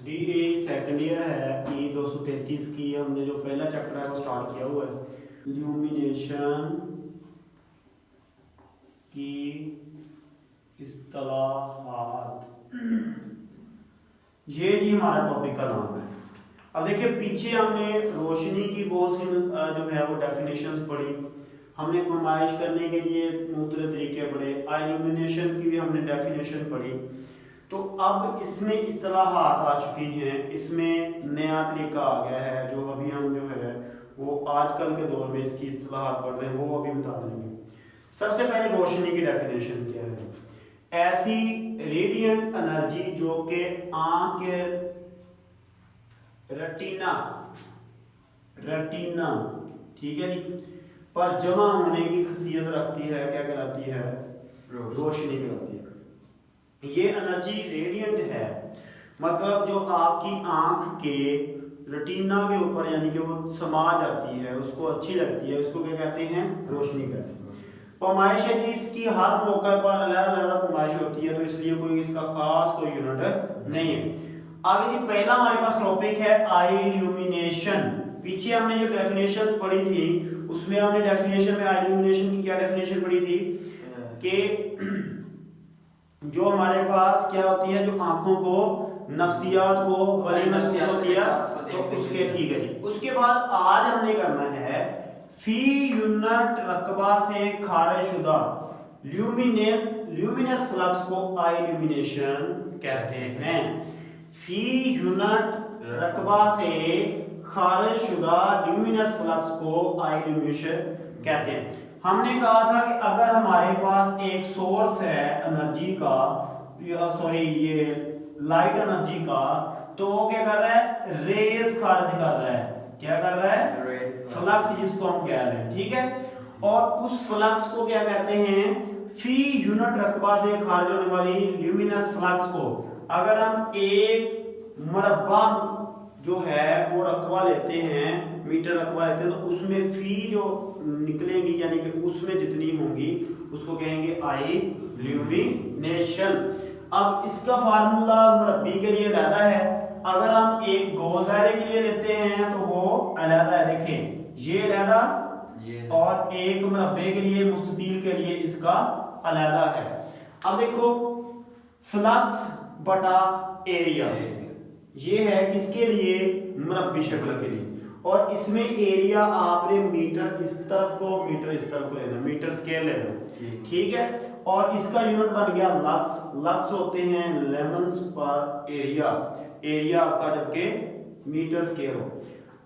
DA second year है ई 233 की। हमने जो पहला चैप्टर है वो स्टार्ट किया हुआ है, ल्यूमिनेशन की इस्तिलाहात। ये जी हमारा टॉपिक का नाम है। अब देखिए पीछे हमने रोशनी की बहुत सी जो है वो डेफिनेशंस पढ़ी, हमने नुमाइश करने के लिए मुख्तलिफ तरीके पढ़े, इल्यूमिनेशन की भी हमने डेफिनेशन पढ़ी। तो अब इसमें इस्तिलाहात आ चुकी हैं, इसमें नया तरीका आ गया है जो अभी हम जो है वो आजकल के दौर में इसकी इस्तिलाहात पढ़ रहे हैं, वो अभी बता देंगे। सबसे पहले रोशनी की डेफिनेशन क्या है? ऐसी रेडिएंट एनर्जी जो कि आंख के रेटिना ठीक है जी पर जमा होने की खसियत रखती है, क्या कहलाती है? रोशनी कहलाती है। ये एनर्जी रेडिएंट है, मतलब जो आपकी आंख के रेटिना के ऊपर यानी कि वो समा जाती है, उसको अच्छी लगती है, उसको क्या कहते हैं? रोशनी कहते हैं। पैमाइश है कि इसकी हर मौके पर अलग-अलग पैमाइश होती है, तो इसलिए कोई इसका खास कोई यूनिट नहीं है। आगे जी पहला हमारे पास टॉपिक है इल्यूमिनेशन। पीछे हमने जो डेफिनेशन पढ़ी थी उसमें हमने डेफिनेशन में इल्यूमिनेशन की क्या डेफिनेशन पढ़ी थी कि जो हमारे पास क्या होती है, जो आंखों को नफ्सियात को वली महसूस होती है, तो उसके ठीक है जी। उसके बाद आज हमने करना है फी यूनिट रकबा से खारिज शुदा ल्यूमिनस फ्लक्स को इल्यूमिनेशन कहते हैं। फी यूनिट रकबा से खारिज शुदा ल्यूमिनस फ्लक्स को इल्यूमिनेशन कहते हैं। हमने कहा था कि अगर हमारे पास एक सोर्स है एनर्जी का, ये लाइट एनर्जी का, तो वो क्या कर रहा है? रेज खारिज कर रहा है। क्या कर रहा है? फ्लक्स जिसको हम कह रहे हैं, ठीक है। और उस फ्लक्स को क्या कहते हैं? फी यूनिट रकबा से खारिज होने वाली ल्यूमिनस फ्लक्स को अगर हम एक मरबा जो है वो रकबा लेते हैं, मीटर रकबा लेते हैं, तो उसमें फी जो निकलेगी यानी कि उसमें जितनी होंगी उसको कहेंगे इल्यूमिनेशन। अब इसका फार्मूला मरबी के लिए अलग है, अगर हम एक गोल दायरे के लिए लेते हैं तो वो अलग है, देखें ये अलग, और एक मरबे के लिए मुस्ततील के लिए इसका अलग है। अब देखो फ्लक्स बटा एरिया ये है किसके लिए? मरबी शक्ल के लिए। और इसमें एरिया आपने मीटर इस तरफ को मीटर इस तरफ को लेना, मीटर स्केल लेना, ठीक है। और इसका यूनिट बन गया लक्स। लक्स होते हैं लेमन्स पर एरिया, एरिया आपका जबकि मीटर स्केल हो।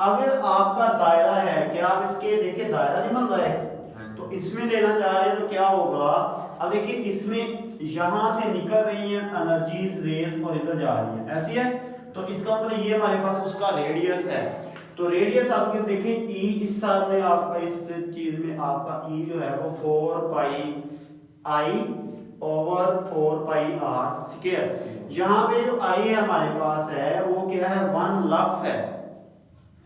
अगर आपका दायरा है, क्या आप इसके देखिए दायरा नहीं बन रहा है, तो इसमें लेना चाह रहे हैं तो क्या होगा? अब देखिए इसमें यहां से निकल रही है एनर्जीज रेस और इधर जा रही है, ऐसी है, तो इसका मतलब ये हमारे पास उसका रेडियस है। तो रेडियस आपके देखें ई, इस साल में आपका इस चीज में आपका ई जो है वो 4 pi I over 4 pi r square. यहां पे जो आई है हमारे पास है वो क्या है? 1 लक्स है,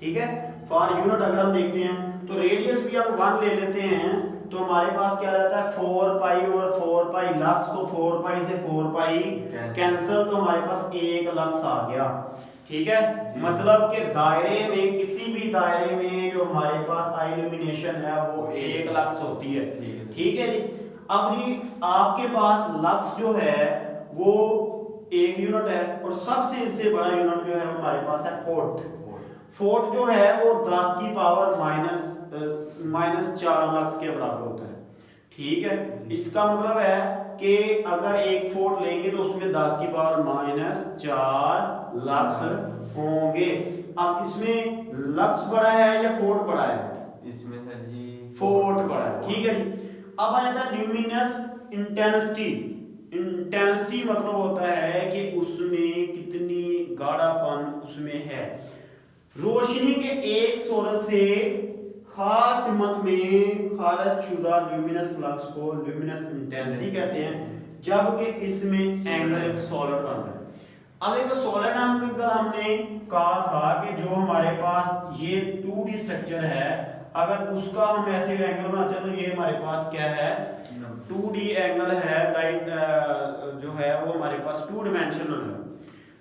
ठीक है। फॉर यूनिट अगर हम देखते हैं तो रेडियस भी हम 1 ले लेते हैं, तो हमारे पास क्या रहता है? 4 पाई ओवर 4 पाई लक्स, तो 4 पाई से 4 पाई कैंसिल, तो हमारे पास 1 लक्स आ गया, ठीक है। मतलब कि दायरे में, किसी भी दायरे में जो हमारे पास इल्यूमिनेशन है वो 1 लक्स होती है, ठीक है जी। अब जी आपके पास लक्स जो है वो 1 यूनिट है, और सबसे इससे बड़ा यूनिट जो है हमारे पास है फोर्ट। फोर्ट जो है वो 10 की पावर माइनस 4 लक्स के बराबर होता है, ठीक है। इसका मतलब है कि अगर एक फोर्ट लेंगे तो उसमें 10 की पावर माइनस 4 लक्स होंगे। अब इसमें लक्स बड़ा है या फोर्ट बड़ा है? इसमें सर जी फोर्ट बड़ा है, ठीक है जी। अब आ जाता है ल्यूमिनस इंटेंसिटी। इंटेंसिटी मतलब होता है कि उसमें कितनी गाढ़ापन उसमें है। रोशनी के एक सोर्स से खास सिमत में खारिज शुदा ल्यूमिनस फ्लक्स को ल्यूमिनस इंटेंसिटी कहते हैं, जबकि इसमें एंगल एक सॉलिड बन रहा है। अब एक सॉलिड हमने कहा था कि जो हमारे पास ये 2D स्ट्रक्चर है, अगर उसका हम ऐसे एंगल बनाते हैं तो ये हमारे पास क्या है? 2D एंगल है, जो है वो हमारे पास 2 डायमेंशनल है।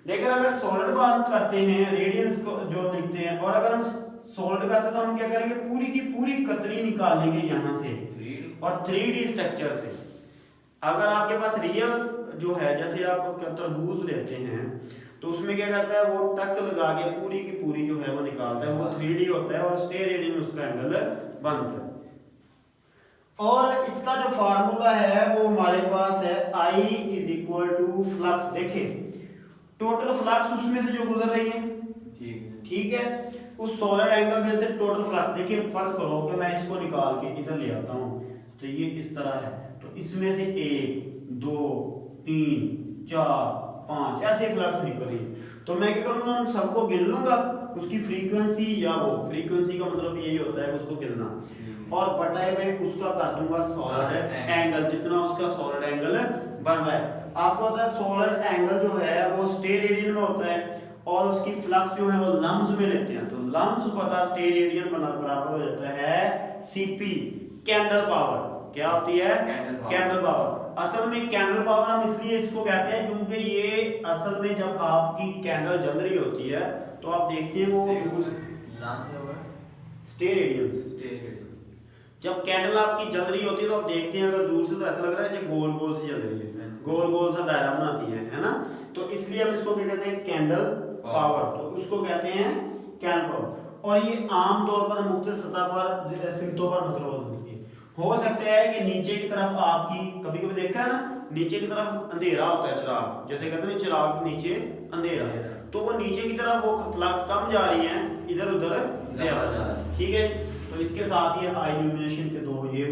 लेकिन अगर सॉलिड बात करते हैं, रेडियंस को जो लिखते हैं, और अगर हम सॉलिड करते हैं तो हम क्या करेंगे, पूरी की पूरी कतरी निकाल लेंगे यहाँ से और 3D स्ट्रक्चर से। अगर आपके पास रियल जो है, जैसे आप तरबूज लेते हैं तो उसमें क्या करता है, वो टक लगा के पूरी की पूरी जो है वो निकालता है, वो 3D होता है और स्टेरेडियन में उसका एंगल बनता है। और इसका जो फार्मूला है वो हमारे पास है I = फ्लक्स। देखिए टोटल फ्लक्स उसमें से जो गुजर रही है, ठीक है, उस सॉलिड एंगल में से टोटल फ्लक्स। देखिए फर्ज करो कि मैं इसको निकाल के इधर ले आता हूं, तो ये इस तरह है, तो इसमें से 1 2 3 4 5 ऐसे फ्लक्स निकल रही है। तो मैं क्या करूंगा, उन सबको गिन लूंगा, उसकी फ्रीक्वेंसी, या वो फ्रीक्वेंसी का मतलब यही होता है उसको गिनना, और बटाए में उसका कर दूंगा सॉलिड एंगल, जितना उसका सॉलिड एंगल बन रहा है। आपको पता है सॉलिड एंगल जो है वो स्टेरेडियन में होता है, और उसकी फ्लक्स जो है वो लम्स में लेते हैं, तो लम्स पता स्टेरेडियन बराबर हो जाता है सीपी, कैंडल पावर। क्या होती है, कैंडल पावर। असल में कैंडल पावर हम इसलिए इसको कहते हैं क्योंकि ये असल में जब आपकी कैंडल जल रही होती है तो आप देखते हैं वो स्टेरेडियन, जब कैंडल आपकी जल रही होती है तो आप देखते हैं अगर दूर से तो ऐसा लग रहा है कि गोल गोल से जल रही है, गोल गोल सा दायरा बनाती है ना, तो इसलिए हम इसको क्या कहते हैं, कैंडल पावर, तो उसको कहते हैं कैंडल पावर। और ये आम तौर पर मुख्तलिफ सतह पर सिमतों पर मुख्तलिफ होती है। हो सकता है कि नीचे की तरफ आपकी, कभी कभी देखा है ना, नीचे की तरफ अंधेरा होता है चिराग, जैसे कहते हैं चिराग नीचे अंधेरा, तो वो नीचे की तरफ वो फ्लक्स कम जा रही है, इधर उधर ज्यादा, ठीक है। तो इसके साथ ही आई इल्यूमिनेशन के दो ये